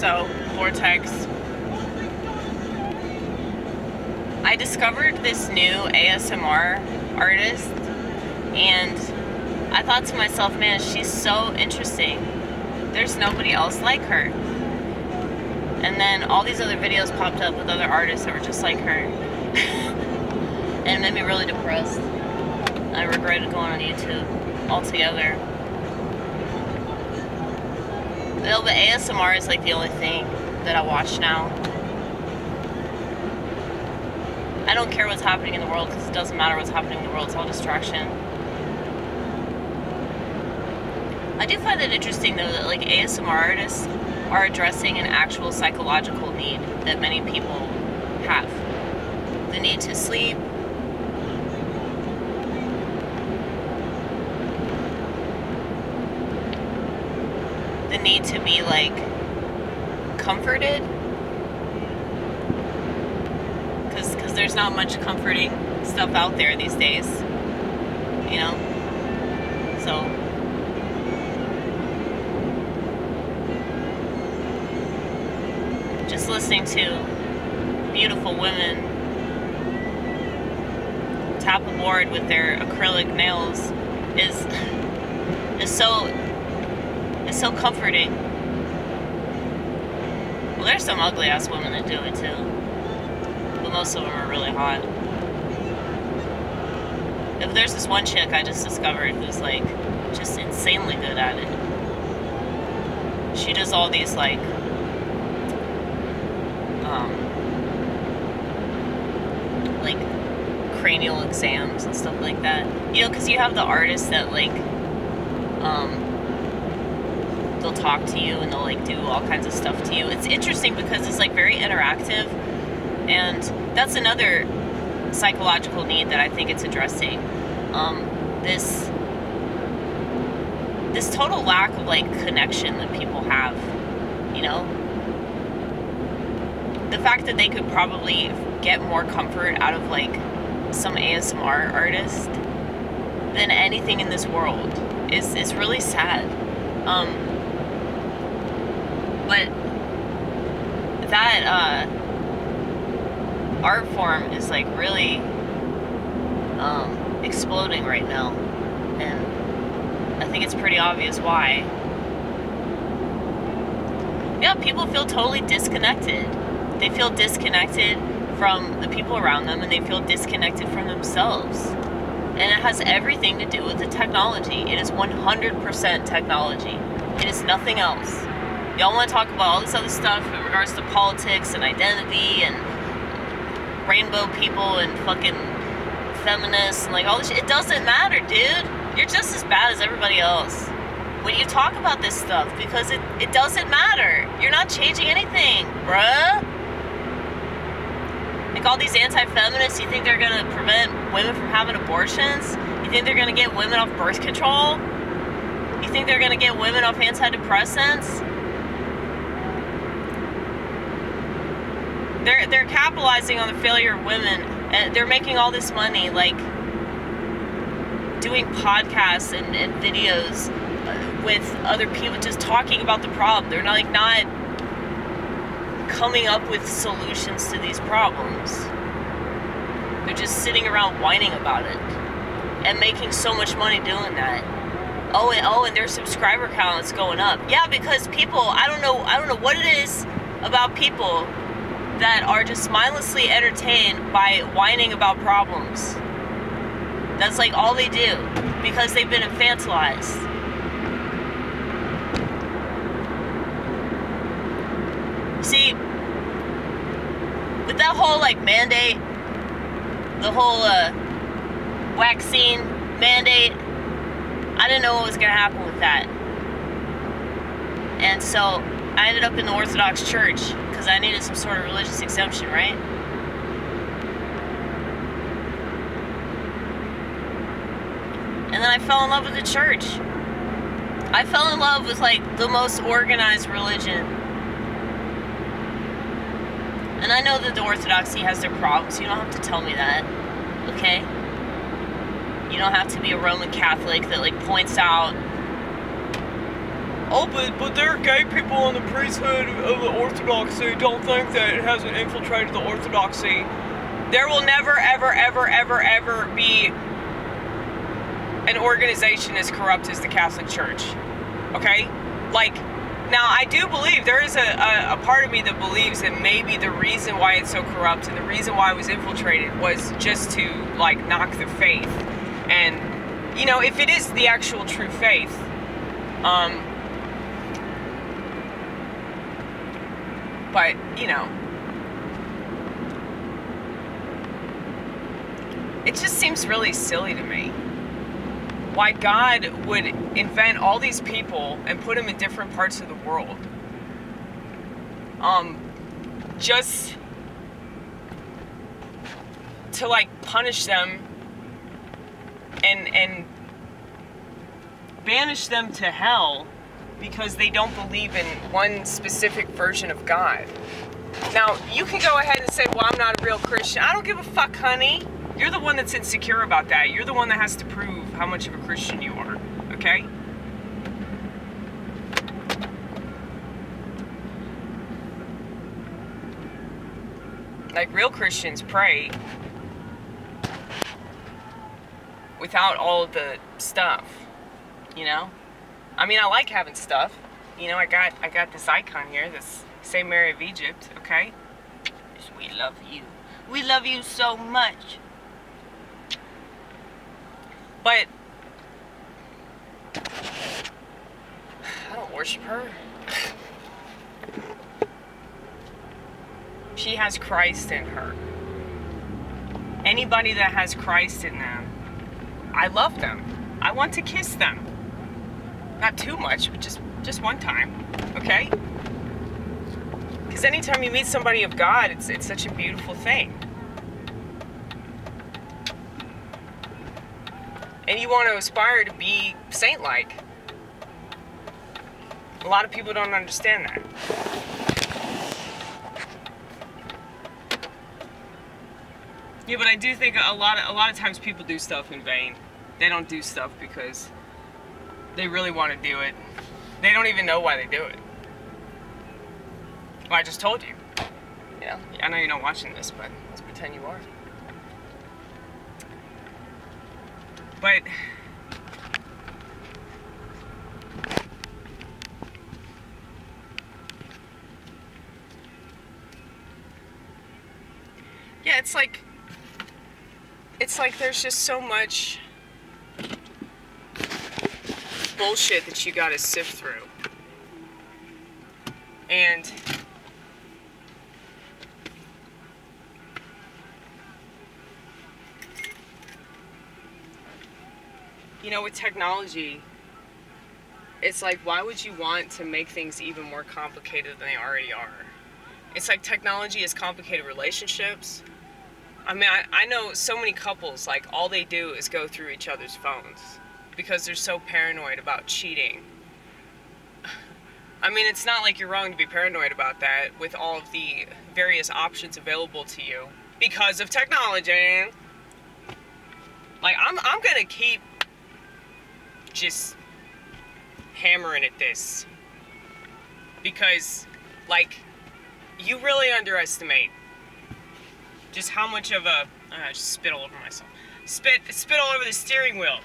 so, Vortex. I discovered this new ASMR artist, and I thought to myself, man, she's so interesting. There's nobody else like her. And then all these other videos popped up with other artists that were just like her. And it made me really depressed. I regretted going on YouTube altogether. No, but ASMR is like the only thing that I watch now. I don't care what's happening in the world because it doesn't matter what's happening in the world. It's all distraction. I do find it interesting though that like ASMR artists are addressing an actual psychological need that many people have. The need to sleep. The need to be like comforted. Because there's not much comforting stuff out there these days. You know? So just listening to beautiful women tap a board with their acrylic nails is so comforting. Well, there's some ugly ass women that do it too, but most of them are really hot. If there's this one chick I just discovered who's like just insanely good at it. She does all these like cranial exams and stuff like that. You know, because you have the artists that like they'll talk to you and they'll like do all kinds of stuff to you. It's interesting because it's like very interactive, and that's another psychological need that I think it's addressing. This total lack of like connection that people have, you know? The fact that they could probably get more comfort out of like some ASMR artist than anything in this world is really sad. But that art form is like really exploding right now, and I think it's pretty obvious why. Yeah, people feel totally disconnected. They feel disconnected from the people around them, and they feel disconnected from themselves. And it has everything to do with the technology. It is 100% technology. It is nothing else. Y'all want to talk about all this other stuff in regards to politics and identity and rainbow people and fucking feminists and like all this shit. It doesn't matter, dude. You're just as bad as everybody else when you talk about this stuff, because it doesn't matter. You're not changing anything, bruh. Like all these anti-feminists, you think they're gonna prevent women from having abortions? You think they're gonna get women off birth control? You think they're gonna get women off antidepressants? They're capitalizing on the failure of women, and they're making all this money, like doing podcasts and videos with other people, just talking about the problem. They're not coming up with solutions to these problems. They're just sitting around whining about it and making so much money doing that. And their subscriber count is going up. Yeah, because people, I don't know what it is about people that are just mindlessly entertained by whining about problems. That's like all they do, because they've been infantilized. See, with that whole like mandate, the whole vaccine mandate, I didn't know what was gonna happen with that. And so I ended up in the Orthodox Church because I needed some sort of religious exemption, right? And then I fell in love with the church. I fell in love with like the most organized religion. And I know that the Orthodoxy has their problems. You don't have to tell me that, okay? You don't have to be a Roman Catholic that like points out Oh, but there are gay people in the priesthood of the Orthodoxy. Don't think that it hasn't infiltrated the Orthodoxy. There will never, ever, ever, ever, ever be an organization as corrupt as the Catholic Church. Okay? Like, now I do believe, there is a part of me that believes that maybe the reason why it's so corrupt and the reason why it was infiltrated was just to, like, knock the faith. And, you know, if it is the actual true faith, but, you know, it just seems really silly to me why God would invent all these people and put them in different parts of the world, just to, like, punish them and banish them to hell because they don't believe in one specific version of God. Now, you can go ahead and say, well, I'm not a real Christian. I don't give a fuck, honey. You're the one that's insecure about that. You're the one that has to prove how much of a Christian you are, okay? Like, real Christians pray without all of the stuff, you know? I mean, I like having stuff. You know, I got this icon here, this Saint Mary of Egypt, okay? We love you. We love you so much. But I don't worship her. She has Christ in her. Anybody that has Christ in them, I love them. I want to kiss them. Not too much, but just one time, okay? Because anytime you meet somebody of God, it's such a beautiful thing. And you want to aspire to be saint-like. A lot of people don't understand that. Yeah, but I do think a lot of times people do stuff in vain. They don't do stuff because they really want to do it. They don't even know why they do it. Well, I just told you. You know, I know you're not watching this, but let's pretend you are. But yeah, it's like there's just so much bullshit that you gotta sift through. And you know, with technology, it's like, why would you want to make things even more complicated than they already are? It's like technology has complicated relationships. I mean, I know so many couples, like, all they do is go through each other's phones because they're so paranoid about cheating. I mean, it's not like you're wrong to be paranoid about that with all of the various options available to you because of technology. Like, I'm gonna keep just hammering at this because, like, you really underestimate just how much of a I just spit all over myself. Spit all over the steering wheel.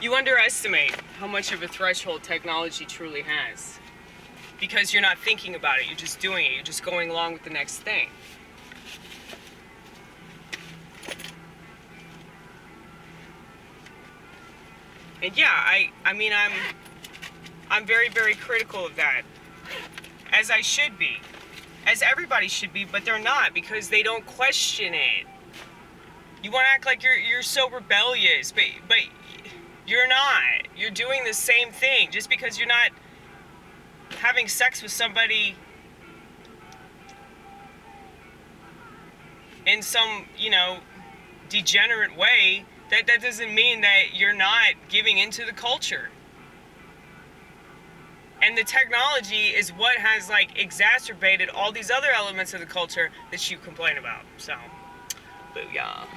You underestimate how much of a threshold technology truly has because you're not thinking about it. You're just doing it. You're just going along with the next thing. And yeah, I mean, I'm very, very critical of that, as I should be, as everybody should be, but they're not because they don't question it. You want to act like you're so rebellious, but you're not. You're doing the same thing. Just because you're not having sex with somebody in some, you know, degenerate way, that doesn't mean that you're not giving into the culture. And the technology is what has, like, exacerbated all these other elements of the culture that you complain about. So, booyah.